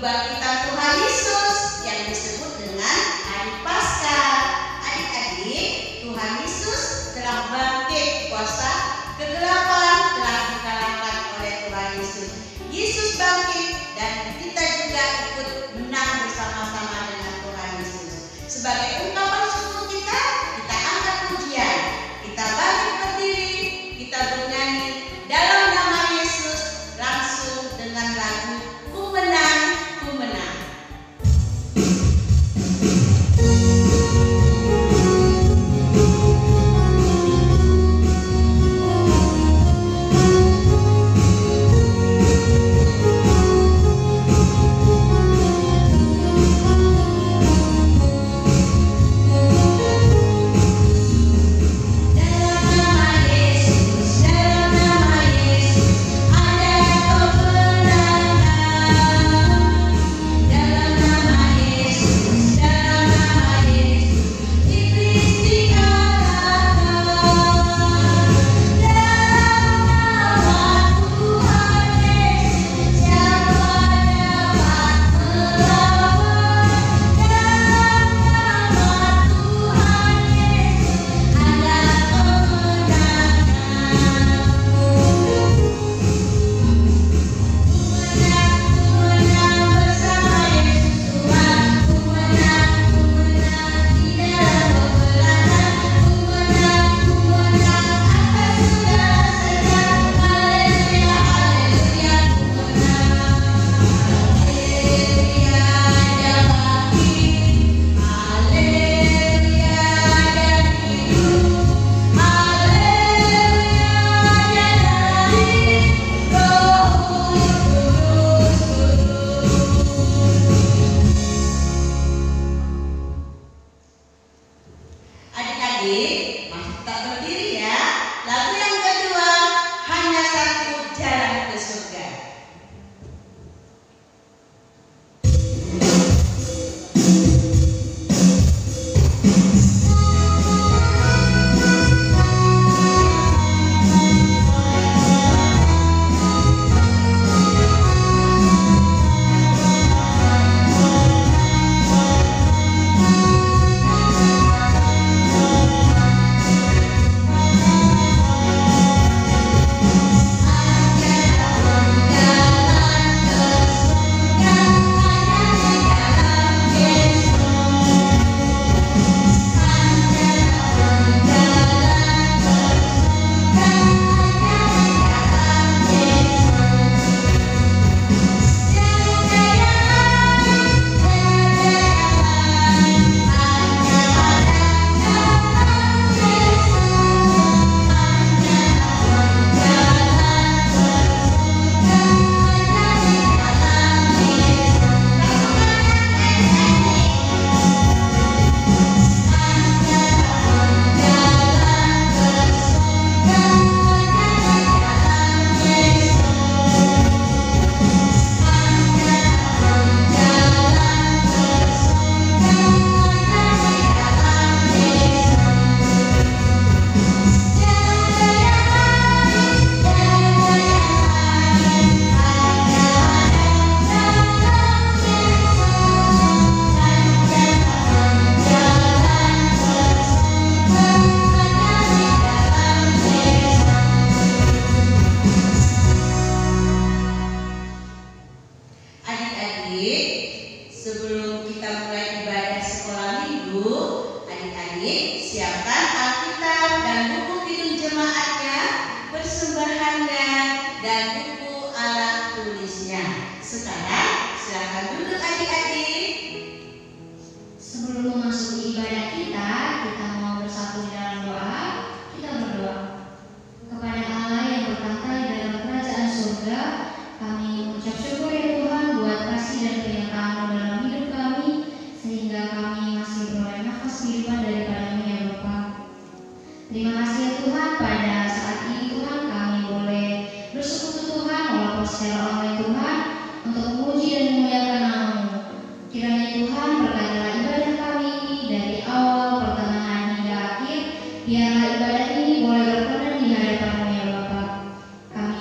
kebangkitan Tuhan Yesus yang disebut dengan Hari Paskah. Adik-adik, Tuhan Yesus telah bangkit, kuasa kegelapan telah dikalahkan oleh Tuhan Yesus. Yesus bangkit dan kita juga ikut menang bersama-sama dengan Tuhan Yesus. Sebagai ungkapan syukur kita angkat pujian, kita bangkit berdiri, kita bernyanyi dalam nama Yesus langsung dengan lagu Ku Menang, Ku Menang.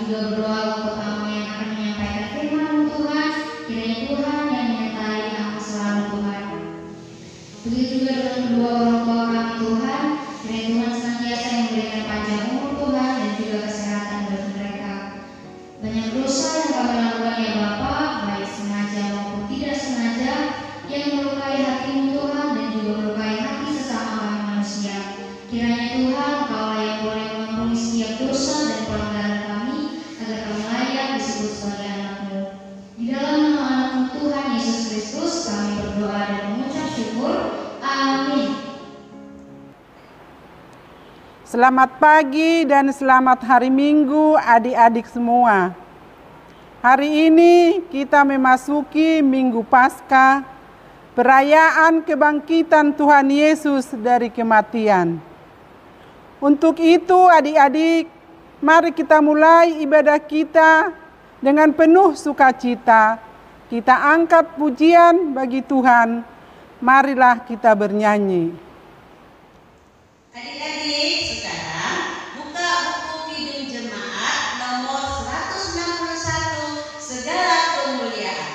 Juga berdoa untuk kamu yang akan menyampaikan firman Tuhan, kiranya Tuhan Selamat pagi dan selamat hari Minggu adik-adik semua. Hari ini kita memasuki Minggu Paskah, perayaan kebangkitan Tuhan Yesus dari kematian. Untuk itu adik-adik, mari kita mulai ibadah kita dengan penuh sukacita. Kita angkat pujian bagi Tuhan. Marilah kita bernyanyi. Adik-adik, sekarang buka buku Kidung Jemaat nomor 161, Segala Kemuliaan.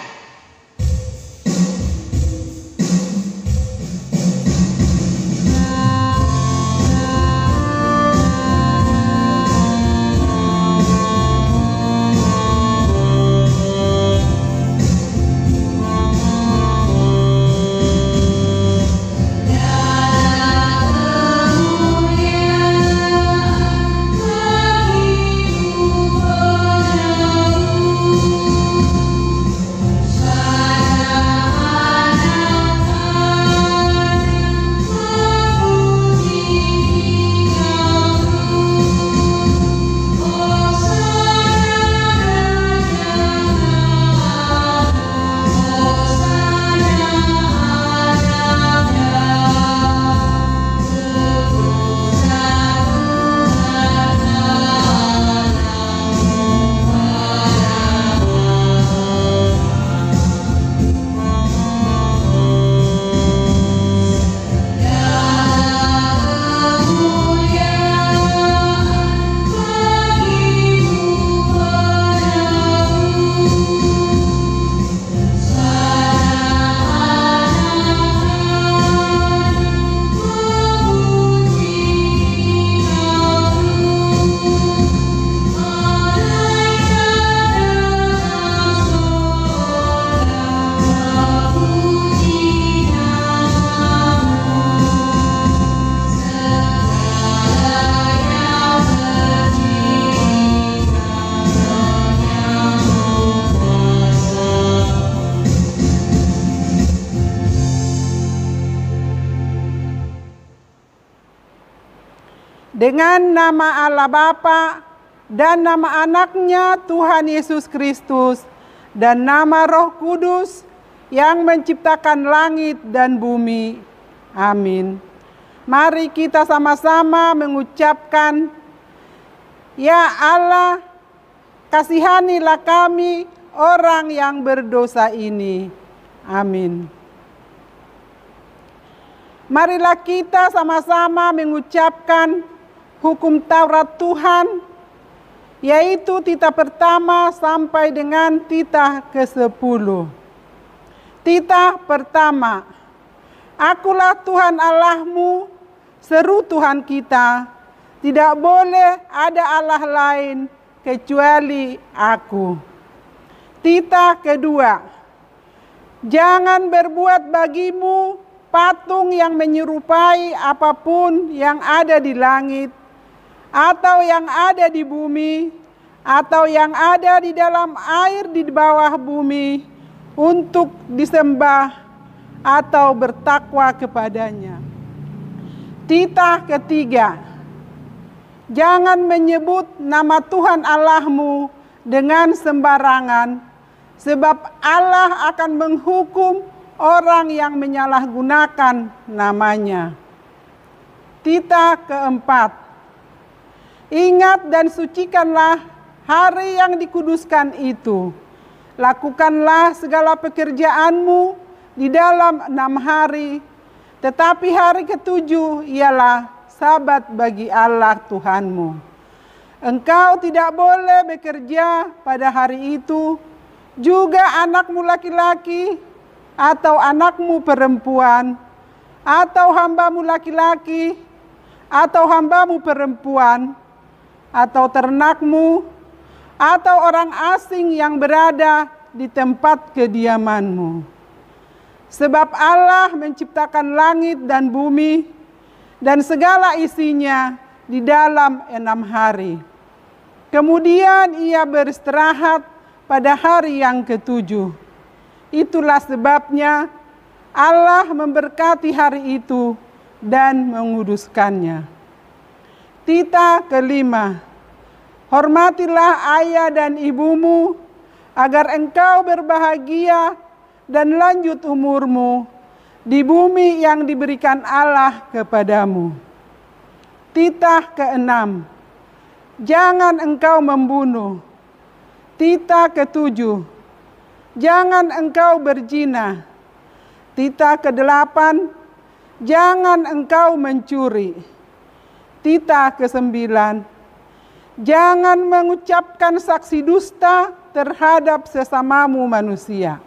Dengan nama Allah Bapa dan nama anaknya Tuhan Yesus Kristus dan nama Roh Kudus yang menciptakan langit dan bumi. Amin. Mari kita sama-sama mengucapkan, Ya Allah, kasihanilah kami orang yang berdosa ini. Amin. Marilah kita sama-sama mengucapkan hukum Taurat Tuhan, yaitu titah pertama sampai dengan titah ke-10. Titah pertama, Akulah Tuhan Allahmu, seru Tuhan kita, tidak boleh ada Allah lain kecuali Aku. Titah kedua, jangan berbuat bagimu patung yang menyerupai apapun yang ada di langit, atau yang ada di bumi, atau yang ada di dalam air di bawah bumi, untuk disembah atau bertakwa kepadanya. Titah ketiga, jangan menyebut nama Tuhan Allahmu dengan sembarangan, sebab Allah akan menghukum orang yang menyalahgunakan namanya. Titah keempat, ingat dan sucikanlah hari yang dikuduskan itu. Lakukanlah segala pekerjaanmu di dalam 6 hari, tetapi hari ke-7 ialah Sabat bagi Allah Tuhanmu. Engkau tidak boleh bekerja pada hari itu, juga anakmu laki-laki, atau anakmu perempuan, atau hambamu laki-laki, atau hambamu perempuan, atau ternakmu, atau orang asing yang berada di tempat kediamanmu. Sebab Allah menciptakan langit dan bumi, dan segala isinya di dalam 6 hari. Kemudian ia beristirahat pada hari yang ke-7. Itulah sebabnya Allah memberkati hari itu dan menguduskannya. Tita kelima, hormatilah ayah dan ibumu agar engkau berbahagia dan lanjut umurmu di bumi yang diberikan Allah kepadamu. Titah keenam, jangan engkau membunuh. Titah ketujuh, jangan engkau berzina. Titah kedelapan, jangan engkau mencuri. Titah kesembilan, jangan mengucapkan saksi dusta terhadap sesamamu manusia.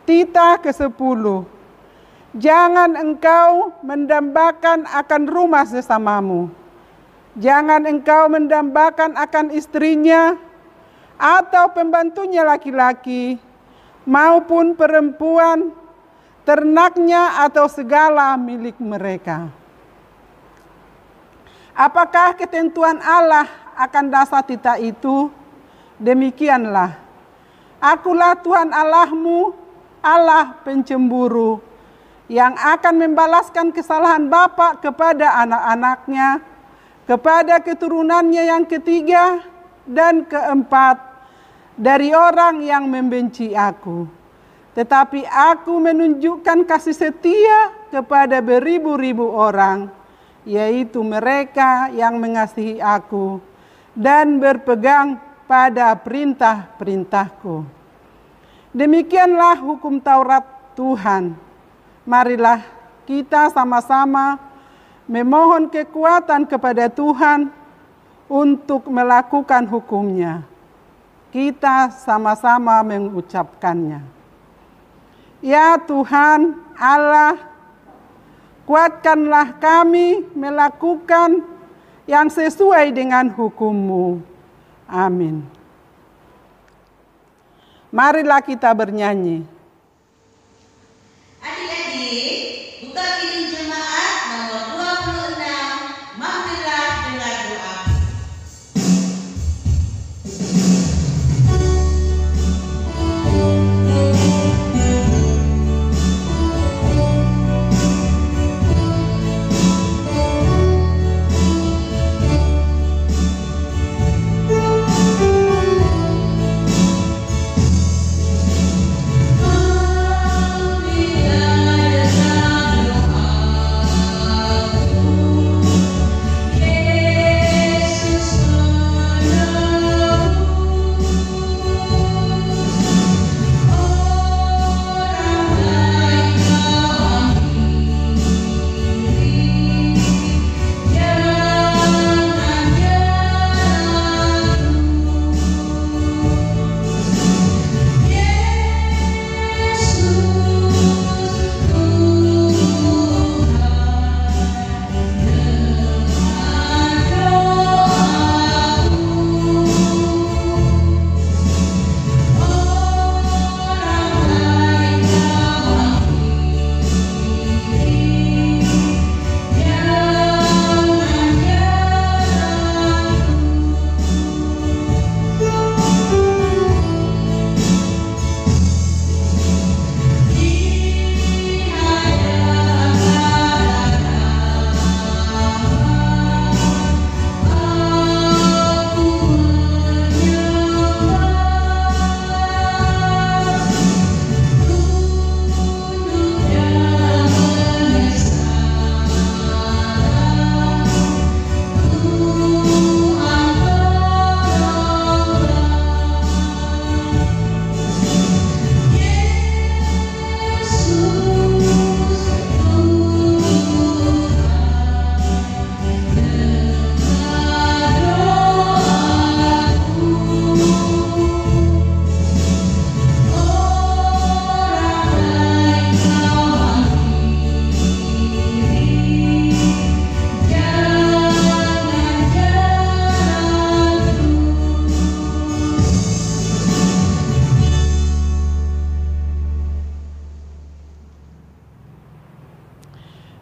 Titah kesepuluh, jangan engkau mendambakan akan rumah sesamamu. Jangan engkau mendambakan akan istrinya atau pembantunya laki-laki maupun perempuan, ternaknya atau segala milik mereka. Apakah ketentuan Allah akan dasar titah itu? Demikianlah, Akulah Tuhan Allahmu, Allah pencemburu, yang akan membalaskan kesalahan bapa kepada anak-anaknya, kepada keturunannya yang ketiga dan keempat dari orang yang membenci Aku. Tetapi Aku menunjukkan kasih setia kepada beribu-ribu orang, yaitu mereka yang mengasihi Aku dan berpegang pada perintah-perintahku. Demikianlah hukum Taurat Tuhan. Marilah kita sama-sama memohon kekuatan kepada Tuhan untuk melakukan hukumnya. Kita sama-sama mengucapkannya. Ya Tuhan Allah, kuatkanlah kami melakukan yang sesuai dengan hukum-Mu. Amin. Marilah kita bernyanyi. Adik-adik, buka piring jemaat nomor 26, mampirlah dengar doa.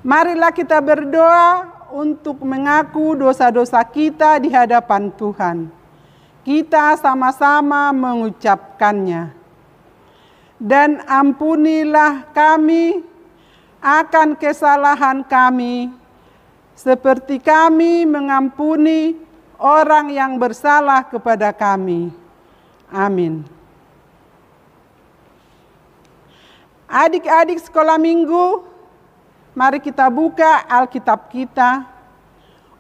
Marilah kita berdoa untuk mengaku dosa-dosa kita di hadapan Tuhan. Kita sama-sama mengucapkannya. Dan ampunilah kami akan kesalahan kami seperti kami mengampuni orang yang bersalah kepada kami. Amin. Adik-adik sekolah minggu, mari kita buka Alkitab kita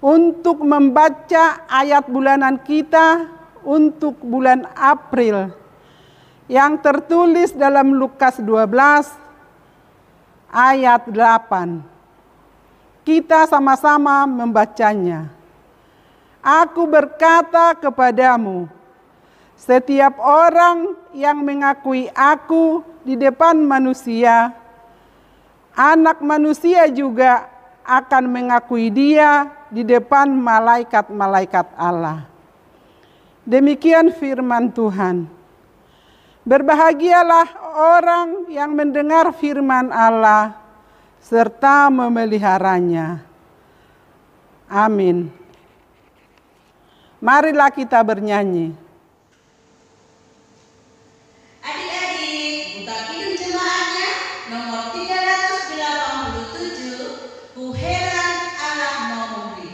untuk membaca ayat bulanan kita untuk bulan April yang tertulis dalam Lukas 12 ayat 8. Kita sama-sama membacanya. Aku berkata kepadamu, setiap orang yang mengakui aku di depan manusia, Anak Manusia juga akan mengakui dia di depan malaikat-malaikat Allah. Demikian firman Tuhan. Berbahagialah orang yang mendengar firman Allah serta memeliharanya. Amin. Marilah kita bernyanyi. Adik-adik, buka kidung jemaatnya nomor 387, Ku heran Allah mau memberi.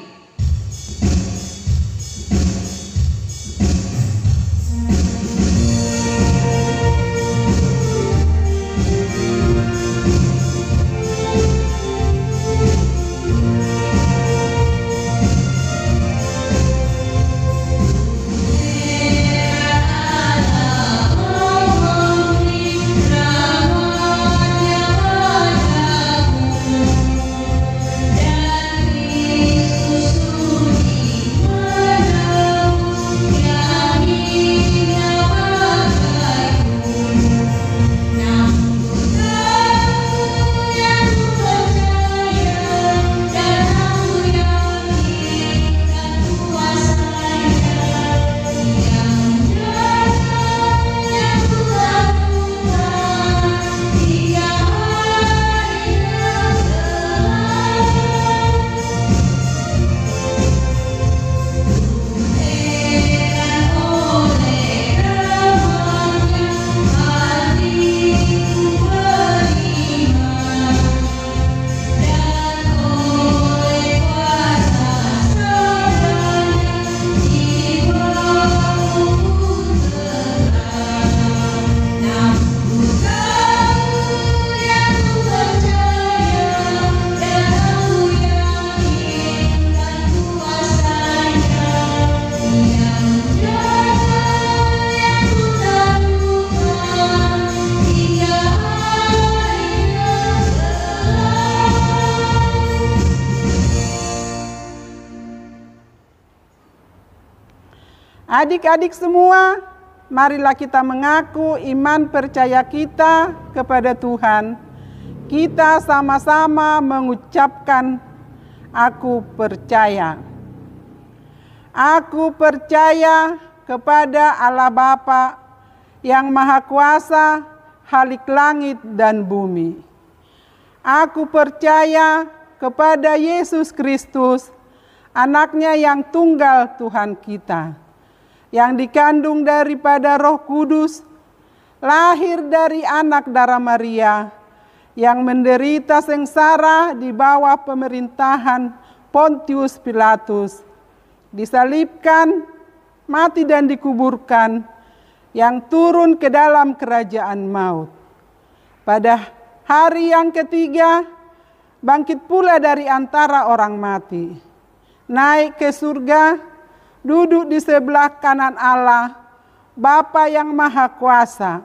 Adik-adik semua, marilah kita mengaku iman percaya kita kepada Tuhan. Kita sama-sama mengucapkan, aku percaya. Aku percaya kepada Allah Bapa yang Maha Kuasa, Khalik langit dan bumi. Aku percaya kepada Yesus Kristus, Anaknya yang tunggal Tuhan kita, yang dikandung daripada Roh Kudus, lahir dari anak darah Maria, yang menderita sengsara di bawah pemerintahan Pontius Pilatus, disalibkan, mati dan dikuburkan, yang turun ke dalam kerajaan maut. Pada hari yang ketiga, bangkit pula dari antara orang mati, naik ke surga, duduk di sebelah kanan Allah, Bapa yang Maha Kuasa.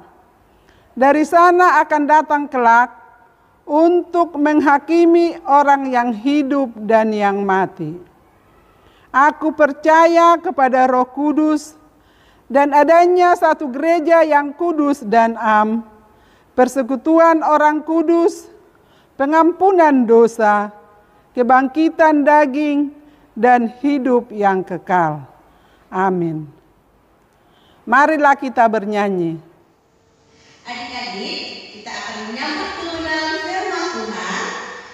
Dari sana akan datang kelak untuk menghakimi orang yang hidup dan yang mati. Aku percaya kepada Roh Kudus dan adanya satu gereja yang kudus dan am, persekutuan orang kudus, pengampunan dosa, kebangkitan daging, dan hidup yang kekal. Amin. Marilah kita bernyanyi. Adik-adik, kita akan menyambut kebenaran firman Tuhan.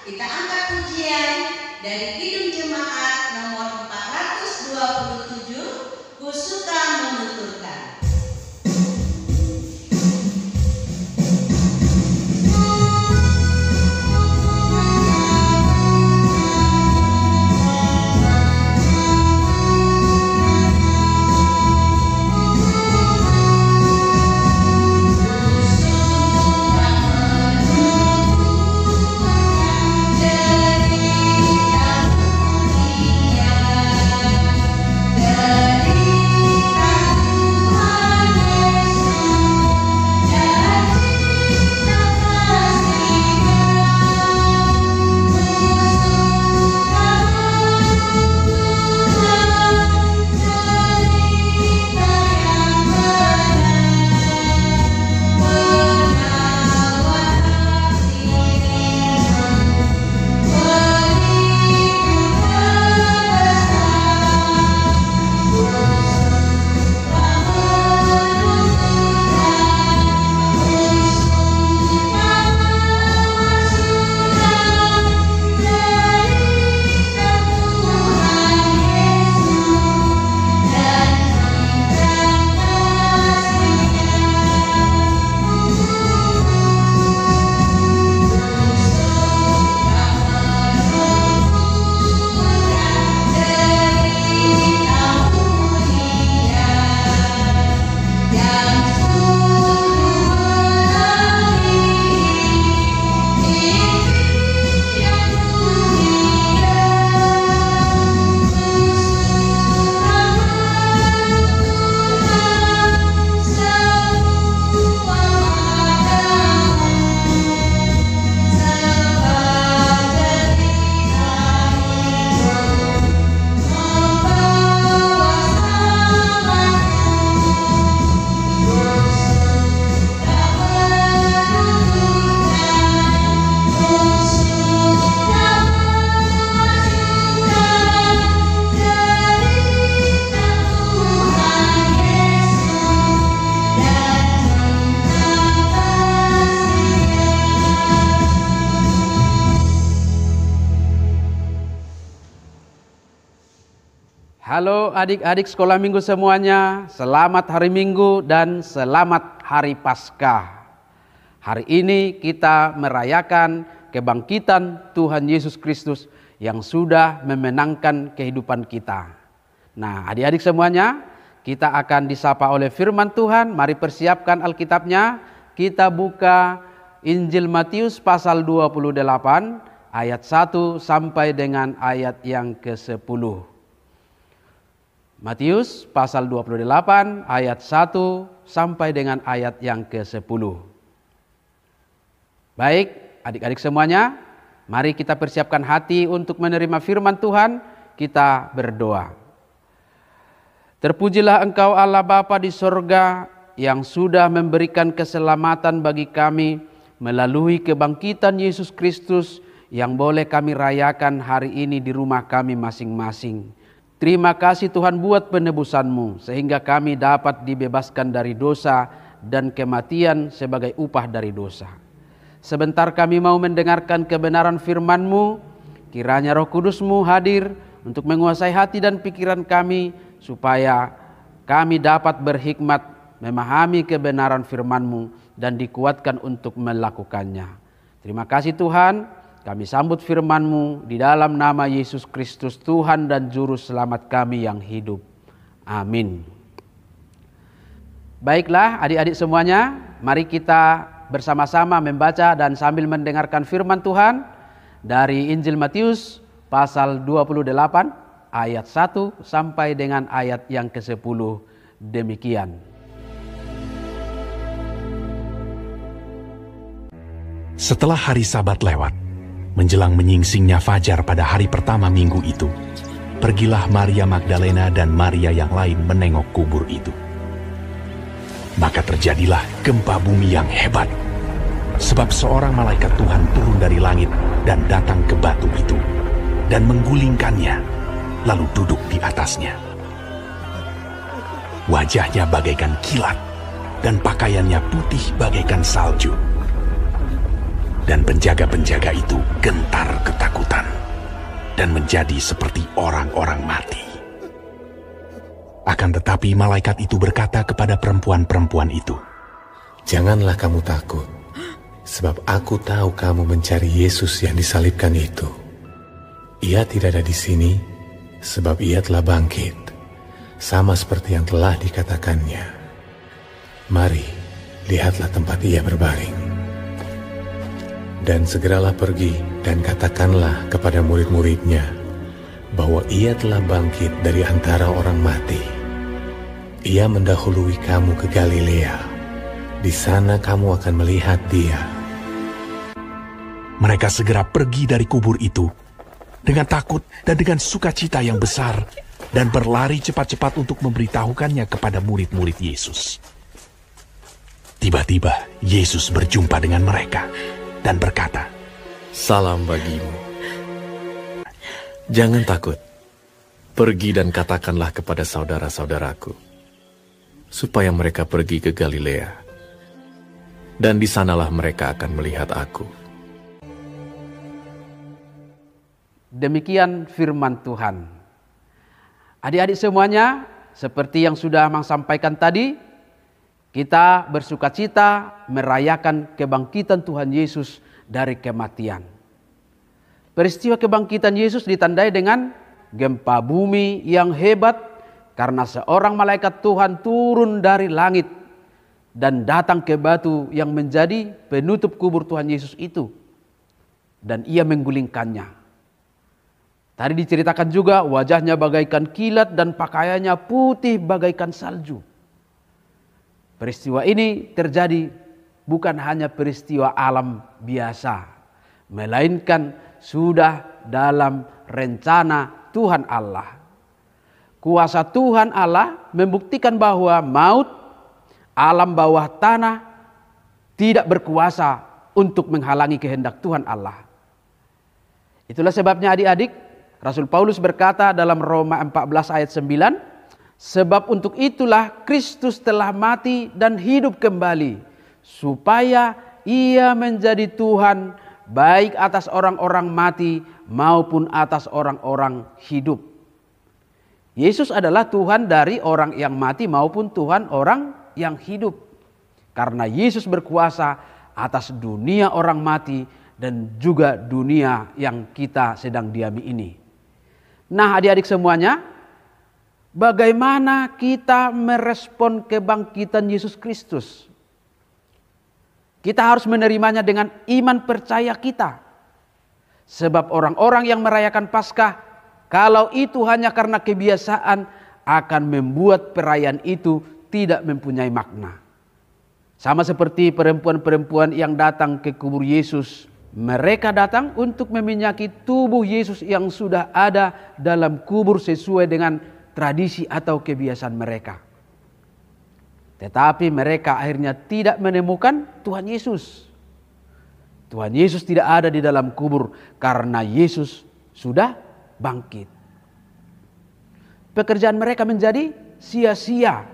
Kita angkat pujian dari Kidung Jemaat nomor 427, Ku suka menuturkan. Halo adik-adik sekolah minggu semuanya, selamat hari Minggu dan selamat hari Paskah. Hari ini kita merayakan kebangkitan Tuhan Yesus Kristus yang sudah memenangkan kehidupan kita. Nah, adik-adik semuanya, kita akan disapa oleh firman Tuhan. Mari persiapkan Alkitabnya. Kita buka Injil Matius pasal 28 ayat 1 sampai dengan ayat yang ke-10. Matius pasal 28 ayat 1 sampai dengan ayat yang ke-10. Baik, adik-adik semuanya, mari kita persiapkan hati untuk menerima firman Tuhan. Kita berdoa. Terpujilah Engkau Allah Bapa di sorga yang sudah memberikan keselamatan bagi kami melalui kebangkitan Yesus Kristus yang boleh kami rayakan hari ini di rumah kami masing-masing. Terima kasih Tuhan buat penebusan-Mu sehingga kami dapat dibebaskan dari dosa dan kematian sebagai upah dari dosa. Sebentar kami mau mendengarkan kebenaran firman-Mu, kiranya Roh Kudus-Mu hadir untuk menguasai hati dan pikiran kami supaya kami dapat berhikmat memahami kebenaran firman-Mu dan dikuatkan untuk melakukannya. Terima kasih Tuhan. Kami sambut firman-Mu di dalam nama Yesus Kristus Tuhan dan Juru Selamat kami yang hidup. Amin. Baiklah adik-adik semuanya, mari kita bersama-sama membaca dan sambil mendengarkan firman Tuhan dari Injil Matius pasal 28 ayat 1 sampai dengan ayat yang ke-10 demikian. Setelah hari Sabat lewat, menjelang menyingsingnya fajar pada hari pertama minggu itu, pergilah Maria Magdalena dan Maria yang lain menengok kubur itu. Maka terjadilah gempa bumi yang hebat, sebab seorang malaikat Tuhan turun dari langit dan datang ke batu itu, dan menggulingkannya, lalu duduk di atasnya. Wajahnya bagaikan kilat, dan pakaiannya putih bagaikan salju. Dan penjaga-penjaga itu gentar ketakutan dan menjadi seperti orang-orang mati. Akan tetapi malaikat itu berkata kepada perempuan-perempuan itu, "Janganlah kamu takut, sebab aku tahu kamu mencari Yesus yang disalibkan itu. Ia tidak ada di sini, sebab ia telah bangkit, sama seperti yang telah dikatakannya. Mari, lihatlah tempat ia berbaring. Dan segeralah pergi dan katakanlah kepada murid-muridnya bahwa ia telah bangkit dari antara orang mati. Ia mendahului kamu ke Galilea. Di sana kamu akan melihat dia." Mereka segera pergi dari kubur itu dengan takut dan dengan sukacita yang besar dan berlari cepat-cepat untuk memberitahukannya kepada murid-murid Yesus. Tiba-tiba Yesus berjumpa dengan mereka dan berkata, "Salam bagimu. Jangan takut. Pergi dan katakanlah kepada saudara-saudaraku, supaya mereka pergi ke Galilea. Dan di sanalah mereka akan melihat aku." Demikian firman Tuhan. Adik-adik semuanya, seperti yang sudah Mang sampaikan tadi, kita bersukacita merayakan kebangkitan Tuhan Yesus dari kematian. Peristiwa kebangkitan Yesus ditandai dengan gempa bumi yang hebat karena seorang malaikat Tuhan turun dari langit dan datang ke batu yang menjadi penutup kubur Tuhan Yesus itu. Dan ia menggulingkannya. Tadi diceritakan juga wajahnya bagaikan kilat dan pakaiannya putih bagaikan salju. Peristiwa ini terjadi bukan hanya peristiwa alam biasa, melainkan sudah dalam rencana Tuhan Allah. Kuasa Tuhan Allah membuktikan bahwa maut, alam bawah tanah tidak berkuasa untuk menghalangi kehendak Tuhan Allah. Itulah sebabnya adik-adik, Rasul Paulus berkata dalam Roma 14 ayat 9, "Sebab untuk itulah Kristus telah mati dan hidup kembali, supaya ia menjadi Tuhan baik atas orang-orang mati maupun atas orang-orang hidup." Yesus adalah Tuhan dari orang yang mati maupun Tuhan orang yang hidup. Karena Yesus berkuasa atas dunia orang mati dan juga dunia yang kita sedang diami ini. Nah, adik-adik semuanya, bagaimana kita merespon kebangkitan Yesus Kristus? Kita harus menerimanya dengan iman percaya kita. Sebab orang-orang yang merayakan Paskah, kalau itu hanya karena kebiasaan, akan membuat perayaan itu tidak mempunyai makna. Sama seperti perempuan-perempuan yang datang ke kubur Yesus. Mereka datang untuk meminyaki tubuh Yesus yang sudah ada dalam kubur sesuai dengan tradisi atau kebiasaan mereka. Tetapi mereka akhirnya tidak menemukan Tuhan Yesus. Tuhan Yesus tidak ada di dalam kubur karena Yesus sudah bangkit. Pekerjaan mereka menjadi sia-sia.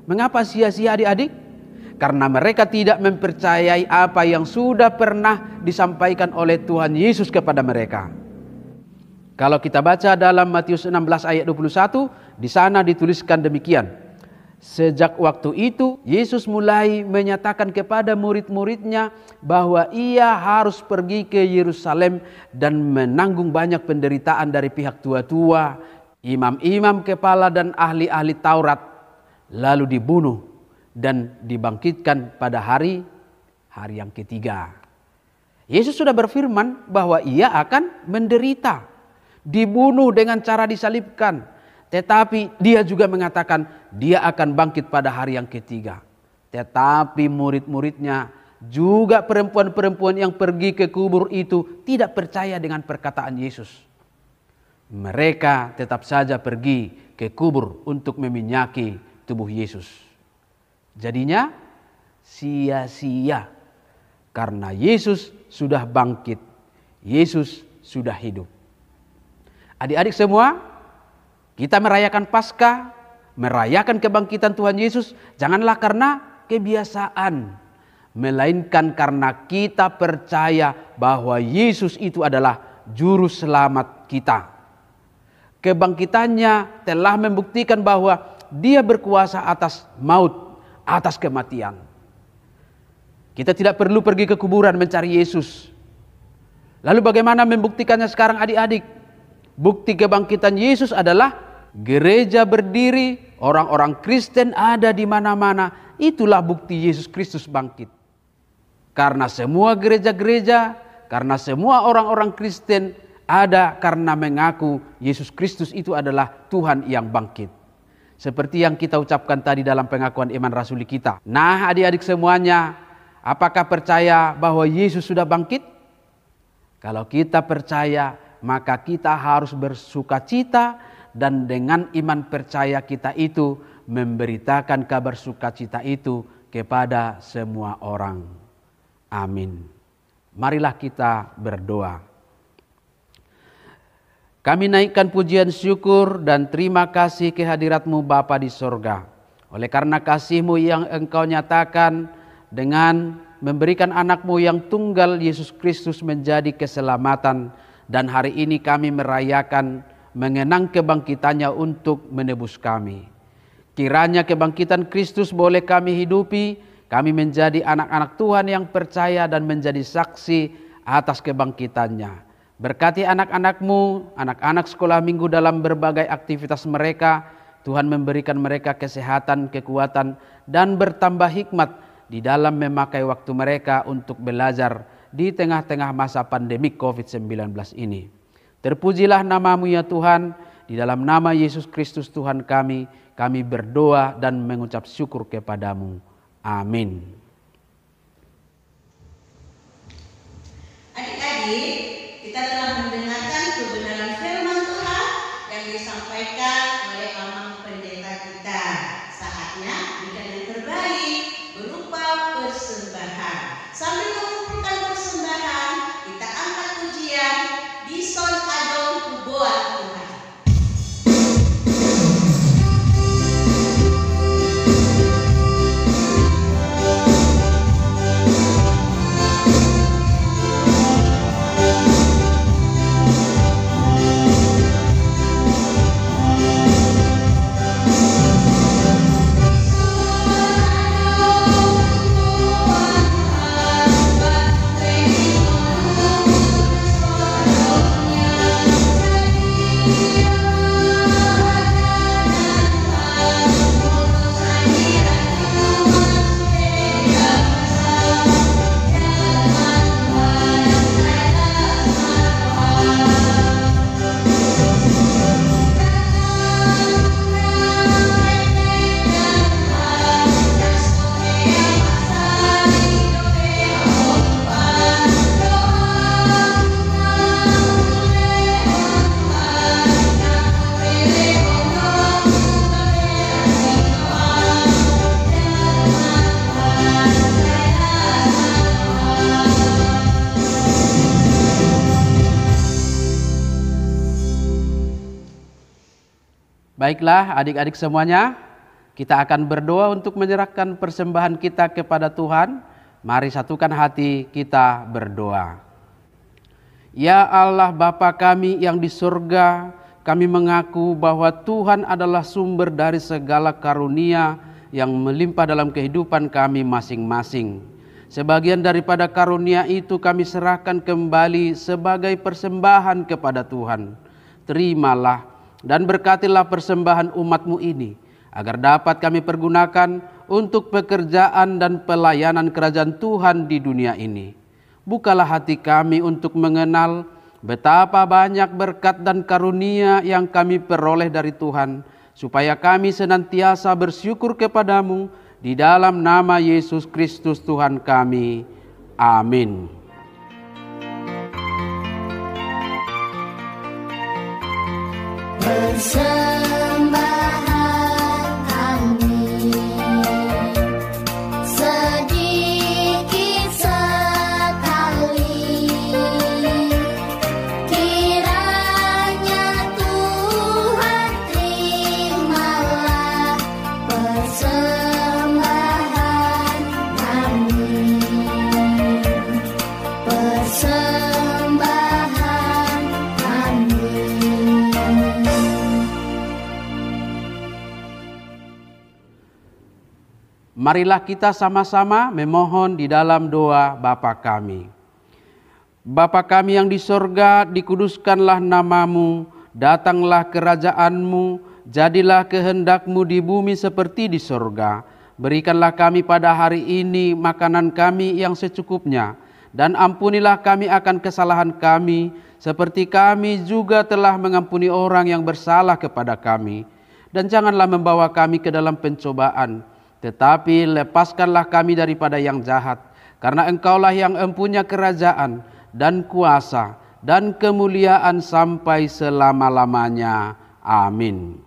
Mengapa sia-sia, adik-adik? Karena mereka tidak mempercayai apa yang sudah pernah disampaikan oleh Tuhan Yesus kepada mereka. Kalau kita baca dalam Matius 16 ayat 21, di sana dituliskan demikian. Sejak waktu itu Yesus mulai menyatakan kepada murid-muridnya bahwa ia harus pergi ke Yerusalem dan menanggung banyak penderitaan dari pihak tua-tua, imam-imam kepala dan ahli-ahli Taurat, lalu dibunuh dan dibangkitkan pada hari yang ketiga. Yesus sudah berfirman bahwa ia akan menderita, dibunuh dengan cara disalibkan. Tetapi dia juga mengatakan dia akan bangkit pada hari yang ketiga. Tetapi murid-muridnya juga perempuan-perempuan yang pergi ke kubur itu tidak percaya dengan perkataan Yesus. Mereka tetap saja pergi ke kubur untuk meminyaki tubuh Yesus. Jadinya sia-sia karena Yesus sudah bangkit. Yesus sudah hidup. Adik-adik semua, kita merayakan Paskah, merayakan kebangkitan Tuhan Yesus, janganlah karena kebiasaan, melainkan karena kita percaya bahwa Yesus itu adalah juru selamat kita. Kebangkitannya telah membuktikan bahwa Dia berkuasa atas maut, atas kematian. Kita tidak perlu pergi ke kuburan mencari Yesus. Lalu bagaimana membuktikannya sekarang, adik-adik? Bukti kebangkitan Yesus adalah gereja berdiri, orang-orang Kristen ada di mana-mana. Itulah bukti Yesus Kristus bangkit. Karena semua gereja-gereja, karena semua orang-orang Kristen ada karena mengaku Yesus Kristus itu adalah Tuhan yang bangkit. Seperti yang kita ucapkan tadi dalam pengakuan iman rasuli kita. Nah, adik-adik semuanya, apakah percaya bahwa Yesus sudah bangkit? Kalau kita percaya, maka kita harus bersukacita dan dengan iman percaya kita itu memberitakan kabar sukacita itu kepada semua orang. Amin. Marilah kita berdoa. Kami naikkan pujian syukur dan terima kasih kehadirat-Mu Bapa di sorga. Oleh karena kasih-Mu yang Engkau nyatakan dengan memberikan anak-Mu yang tunggal Yesus Kristus menjadi keselamatan. Dan hari ini kami merayakan mengenang kebangkitannya untuk menebus kami. Kiranya kebangkitan Kristus boleh kami hidupi, kami menjadi anak-anak Tuhan yang percaya dan menjadi saksi atas kebangkitannya. Berkati anak-anak-Mu, anak-anak sekolah minggu dalam berbagai aktivitas mereka. Tuhan memberikan mereka kesehatan, kekuatan, dan bertambah hikmat di dalam memakai waktu mereka untuk belajar di tengah-tengah masa pandemik COVID-19 ini. Terpujilah nama-Mu ya Tuhan, di dalam nama Yesus Kristus Tuhan kami berdoa dan mengucap syukur kepada-Mu. Amin. Adik-adik, kita telah mendengarkan kebenaran firman Tuhan yang disampaikan oleh Amang Pendeta kita. Saatnya berikan yang terbaik berupa persembahan. Sambil mengumpulkan persembahan, kita angkat pujian di Son Adong Kuboan Tuhan. Baiklah adik-adik semuanya, kita akan berdoa untuk menyerahkan persembahan kita kepada Tuhan. Mari satukan hati kita berdoa. Ya Allah Bapa kami yang di surga, kami mengaku bahwa Tuhan adalah sumber dari segala karunia yang melimpah dalam kehidupan kami masing-masing. Sebagian daripada karunia itu kami serahkan kembali sebagai persembahan kepada Tuhan. Terimalah dan berkatilah persembahan umat-Mu ini, agar dapat kami pergunakan untuk pekerjaan dan pelayanan kerajaan Tuhan di dunia ini. Bukalah hati kami untuk mengenal betapa banyak berkat dan karunia yang kami peroleh dari Tuhan, supaya kami senantiasa bersyukur kepadamu di dalam nama Yesus Kristus Tuhan kami. Amin. Persembahan kami sedikit sekali, kiranya Tuhan terimalah persembahan kami. Persembahan kami. Marilah kita sama-sama memohon di dalam doa Bapa kami. Bapa kami yang di sorga, dikuduskanlah namamu, datanglah kerajaanmu, jadilah kehendakmu di bumi seperti di sorga. Berikanlah kami pada hari ini makanan kami yang secukupnya, dan ampunilah kami akan kesalahan kami, seperti kami juga telah mengampuni orang yang bersalah kepada kami. Dan janganlah membawa kami ke dalam pencobaan, tetapi lepaskanlah kami daripada yang jahat, karena Engkaulah yang empunya kerajaan dan kuasa dan kemuliaan sampai selama-lamanya. Amin.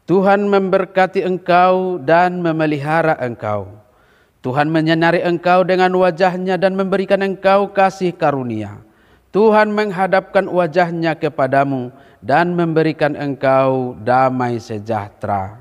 Tuhan memberkati engkau dan memelihara engkau. Tuhan menyinari engkau dengan wajah-Nya dan memberikan engkau kasih karunia. Tuhan menghadapkan wajah-Nya kepadamu dan memberikan engkau damai sejahtera.